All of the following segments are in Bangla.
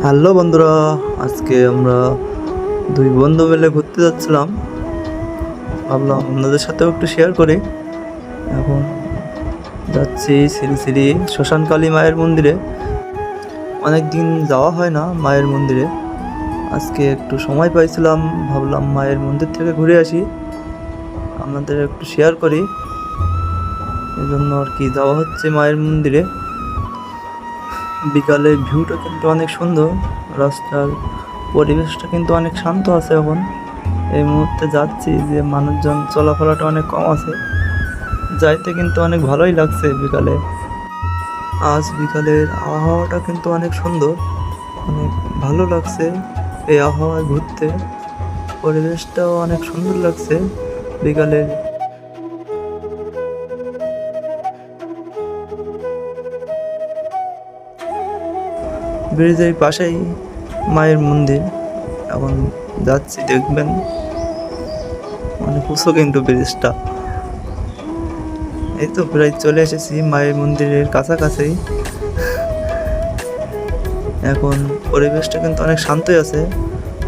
হ্যালো বন্ধুরা, আজকে আমরা দুই বন্ধু মিলে ঘুরতে যাচ্ছিলাম। ভাবলাম আপনাদের সাথেও একটু শেয়ার করি। এখন যাচ্ছি শ্রী শ্রী শ্মশান কালী মায়ের মন্দিরে। অনেক দিন যাওয়া হয় না মায়ের মন্দিরে। আজকে একটু সময় পাইছিলাম, ভাবলাম মায়ের মন্দির থেকে ঘুরে আসি, আপনাদের একটু শেয়ার করি। এই জন্য আর কি যাওয়া হচ্ছে মায়ের মন্দিরে। বিকালের ভিউটা কিন্তু অনেক সুন্দর, রাস্তার পরিবেশটা কিন্তু অনেক শান্ত আছে। এখন এই মুহূর্তে যাচ্ছি যে মানুষজন চলাফেরাটা অনেক কম আছে, যাইতে কিন্তু অনেক ভালোই লাগছে বিকালে। আজ বিকালের আবহাওয়াটা কিন্তু অনেক সুন্দর, অনেক ভালো লাগছে এই আবহাওয়ায় ঘুরতে। পরিবেশটাও অনেক সুন্দর লাগছে বিকালের। ব্রিজের পাশেই মায়ের মন্দির। এখন যাচ্ছি, দেখবেন অনেক উঁচু কিন্তু ব্রিজটা। এই তো প্রায় চলে এসেছি মায়ের মন্দিরের কাছাকাছি। এখন পরিবেশটা কিন্তু অনেক শান্তই আছে,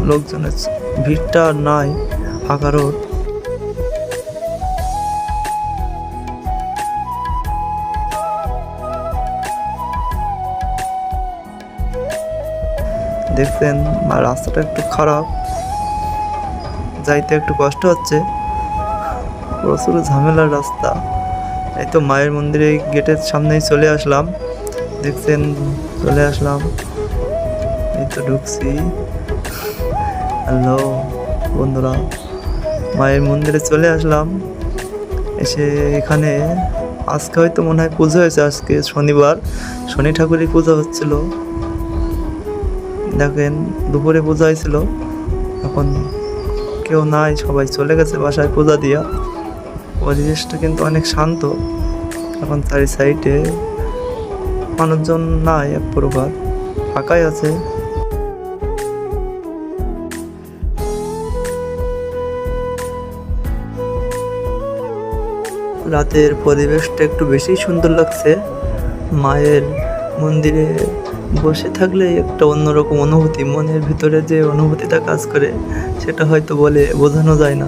লোকজনের ভিড়টা আর নাই, ফাঁকা রোড। দেখছেন আর রাস্তাটা একটু খারাপ, যাইতে একটু কষ্ট হচ্ছে, প্রচুর ঝামেলার রাস্তা। এই তো মায়ের মন্দিরে গেটের সামনেই চলে আসলাম, দেখছেন চলে আসলাম, এই তো ঢুকছি। হ্যালো বন্ধুরা, মায়ের মন্দিরে চলে আসলাম। এসে এখানে আজকে হয়তো মনে হয় পুজো হয়েছে, আজকে শনিবার, শনি ঠাকুরের পূজা হচ্ছিল। দেখেন দুপুরে পূজা হয়েছিল, এখন কেউ নাই, সবাই চলে গেছে বাসায় পূজা দিয়া। পরিবেশটা কিন্তু অনেক শান্ত, এখন চারি সাইডে মানুষজন নাই, এক প্রকার ফাঁকাই আছে। রাতের পরিবেশটা একটু বেশি সুন্দর লাগছে। মায়ের মন্দিরে বসে থাকলে একটা অন্যরকম অনুভূতি, মনের ভিতরে যে অনুভূতিটা কাজ করে সেটা হয়তো বলে বোঝানো যায় না।